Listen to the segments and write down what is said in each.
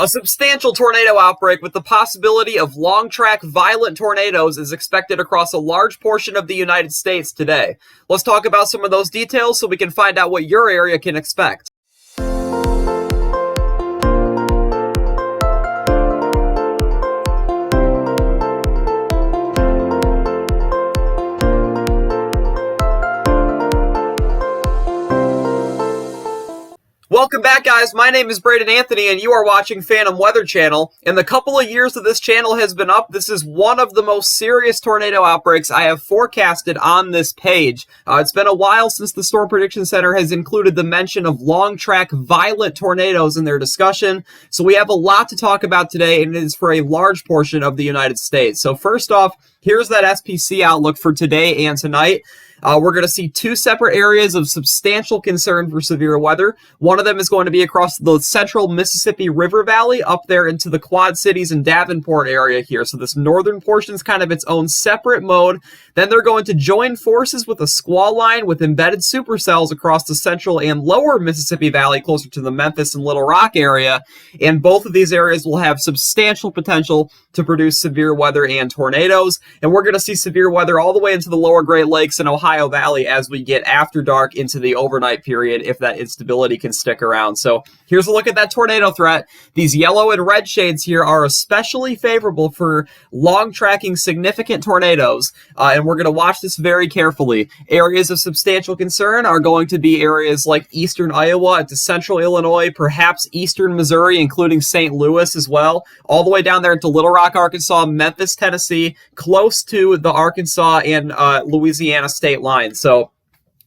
A substantial tornado outbreak with the possibility of long-track violent tornadoes is expected across a large portion of the United States today. Let's talk about some of those details so we can find out what your area can expect. Welcome back, guys. My name is Braden Anthony, and you are watching Phantom Weather Channel. In the couple of years that this channel has been up, this is one of the most serious tornado outbreaks I have forecasted on this page. It's been a while since the Storm Prediction Center has included the mention of long-track violent tornadoes in their discussion, so we have a lot to talk about today, and it is for a large portion of the United States. So first off, here's that SPC outlook for today and tonight. We're going to see two separate areas of substantial concern for severe weather. One of them is going to be across the central Mississippi River Valley up there into the Quad Cities and Davenport area here. So this northern portion is kind of its own separate mode. Then they're going to join forces with a squall line with embedded supercells across the central and lower Mississippi Valley closer to the Memphis and Little Rock area. And both of these areas will have substantial potential to produce severe weather and tornadoes. And we're going to see severe weather all the way into the lower Great Lakes and Ohio Valley as we get after dark into the overnight period if that instability can stick around. So here's a look at that tornado threat. These yellow and red shades here are especially favorable for long tracking significant tornadoes, and we're going to watch this very carefully. Areas of substantial concern are going to be areas like eastern Iowa to central Illinois, perhaps eastern Missouri, including St. Louis as well, all the way down there into Little Rock, Arkansas, Memphis, Tennessee, close to the Arkansas and Louisiana state line. So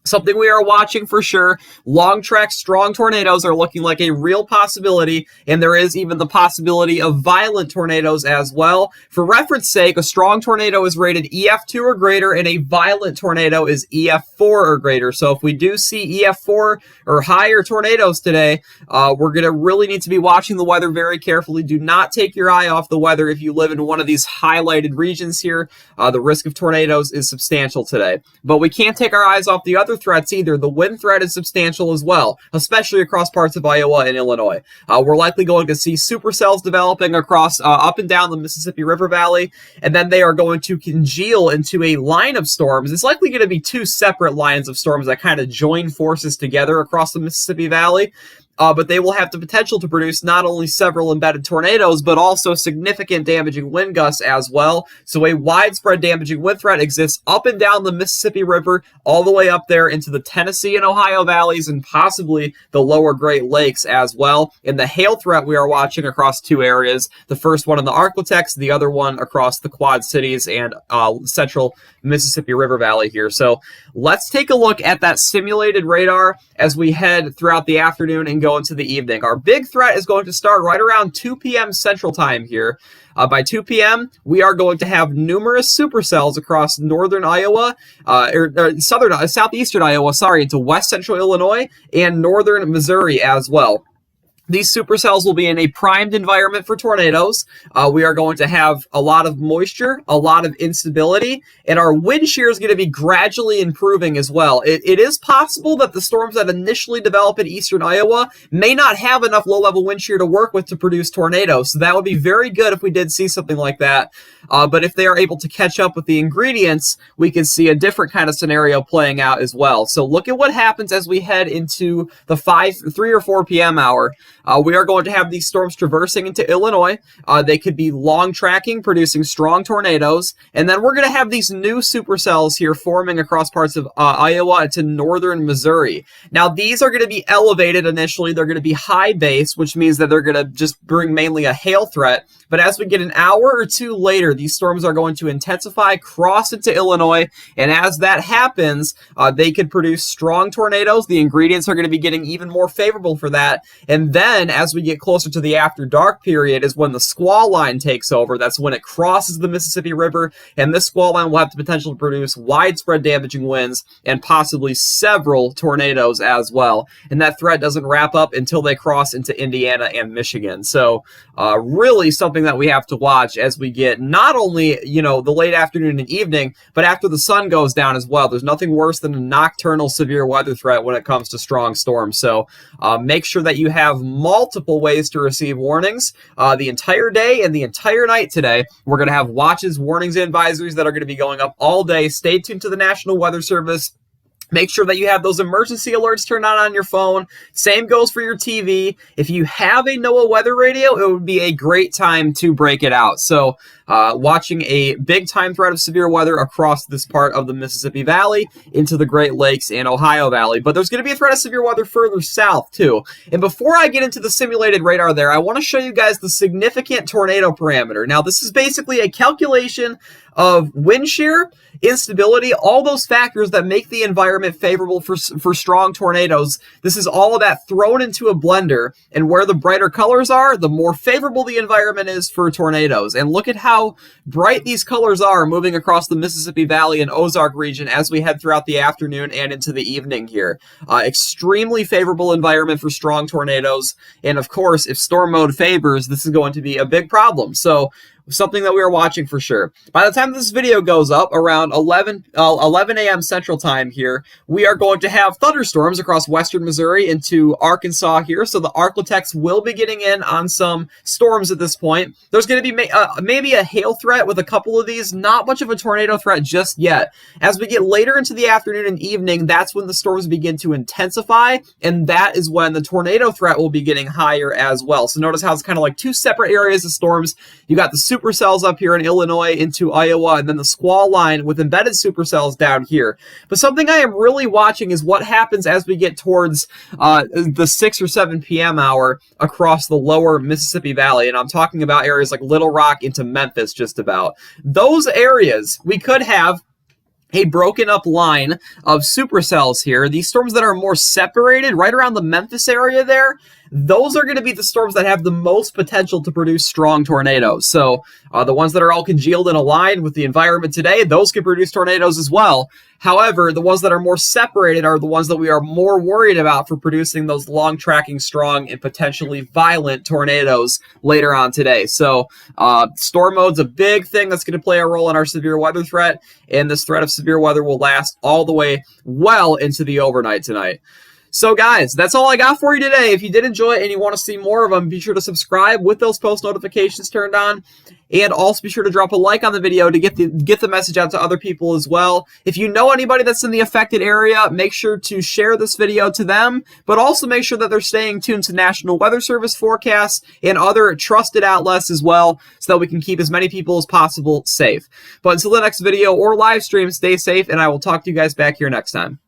something we are watching for sure. Long track, strong tornadoes are looking like a real possibility, and there is even the possibility of violent tornadoes as well. For reference sake, a strong tornado is rated EF2 or greater, and a violent tornado is EF4 or greater. So if we do see EF4 or higher tornadoes today, we're going to really need to be watching the weather very carefully. Do not take your eye off the weather if you live in one of these highlighted regions here. The risk of tornadoes is substantial today. But we can't take our eyes off the other threats either. The wind threat is substantial as well, especially across parts of Iowa and Illinois. We're likely going to see supercells developing across up and down the Mississippi River Valley, and then they are going to congeal into a line of storms. It's likely going to be two separate lines of storms that kind of join forces together across the Mississippi Valley. But they will have the potential to produce not only several embedded tornadoes, but also significant damaging wind gusts as well. So a widespread damaging wind threat exists up and down the Mississippi River, all the way up there into the Tennessee and Ohio valleys, and possibly the lower Great Lakes as well. And the hail threat we are watching across two areas, the first one in the Arklatex, the other one across the Quad Cities and central Mississippi River Valley here. So let's take a look at that simulated radar as we head throughout the afternoon and go into the evening. Our big threat is going to start right around 2 p.m. Central Time here. By 2 p.m., we are going to have numerous supercells across northern Iowa, southeastern Iowa, into west central Illinois and northern Missouri as well. These supercells will be in a primed environment for tornadoes. We are going to have a lot of moisture, a lot of instability, and our wind shear is going to be gradually improving as well. It is possible that the storms that initially develop in eastern Iowa may not have enough low-level wind shear to work with to produce tornadoes, so that would be very good if we did see something like that. But if they are able to catch up with the ingredients, we can see a different kind of scenario playing out as well. So look at what happens as we head into the 3 or 4 p.m. hour. We are going to have these storms traversing into Illinois. They could be long tracking, producing strong tornadoes. And then we're going to have these new supercells here forming across parts of Iowa to northern Missouri. Now, these are going to be elevated initially. They're going to be high base, which means that they're going to just bring mainly a hail threat. But as we get an hour or two later, these storms are going to intensify, cross into Illinois, and as that happens, they could produce strong tornadoes. The ingredients are going to be getting even more favorable for that. And then, as we get closer to the after dark period, is when the squall line takes over. That's when it crosses the Mississippi River, and this squall line will have the potential to produce widespread damaging winds and possibly several tornadoes as well. And that threat doesn't wrap up until they cross into Indiana and Michigan. So, really something that we have to watch as we get not only, the late afternoon and evening, but after the sun goes down as well. There's nothing worse than a nocturnal severe weather threat when it comes to strong storms. So make sure that you have multiple ways to receive warnings the entire day and the entire night today. We're going to have watches, warnings, and advisories that are going to be going up all day. Stay tuned to the National Weather Service. Make sure that you have those emergency alerts turned on your phone. Same goes for your TV. If you have a NOAA weather radio, it would be a great time to break it out. So watching a big time threat of severe weather across this part of the Mississippi Valley into the Great Lakes and Ohio Valley. But there's going to be a threat of severe weather further south too. And before I get into the simulated radar there, I want to show you guys the significant tornado parameter. Now, this is basically a calculation of wind shear, instability, all those factors that make the environment favorable for strong tornadoes. This is all of that thrown into a blender, and where the brighter colors are, the more favorable the environment is for tornadoes. And look at how bright these colors are moving across the Mississippi Valley and Ozark region as we head throughout the afternoon and into the evening here. Extremely favorable environment for strong tornadoes, and of course, if storm mode favors, this is going to be a big problem. So something that we are watching for sure. By the time this video goes up, around 11 a.m. Central Time here, we are going to have thunderstorms across western Missouri into Arkansas here, so the Arklatex will be getting in on some storms at this point. There's going to be maybe a hail threat with a couple of these, not much of a tornado threat just yet. As we get later into the afternoon and evening, that's when the storms begin to intensify, and that is when the tornado threat will be getting higher as well. So notice how it's kind of like two separate areas of storms. You got the supercells up here in Illinois into Iowa, and then the squall line with embedded supercells down here. But something I am really watching is what happens as we get towards the 6 or 7 p.m. hour across the lower Mississippi Valley, and I'm talking about areas like Little Rock into Memphis just about. Those areas, we could have a broken up line of supercells here. These storms that are more separated right around the Memphis area there, those are going to be the storms that have the most potential to produce strong tornadoes. So the ones that are all congealed in a line with the environment today, those can produce tornadoes as well. However, the ones that are more separated are the ones that we are more worried about for producing those long tracking, strong, and potentially violent tornadoes later on today. So storm mode's a big thing that's going to play a role in our severe weather threat, and this threat of severe weather will last all the way well into the overnight tonight. So guys, that's all I got for you today. If you did enjoy it and you want to see more of them, be sure to subscribe with those post notifications turned on. And also be sure to drop a like on the video to get the message out to other people as well. If you know anybody that's in the affected area, make sure to share this video to them, but also make sure that they're staying tuned to National Weather Service forecasts and other trusted outlets as well, so that we can keep as many people as possible safe. But until the next video or live stream, stay safe, and I will talk to you guys back here next time.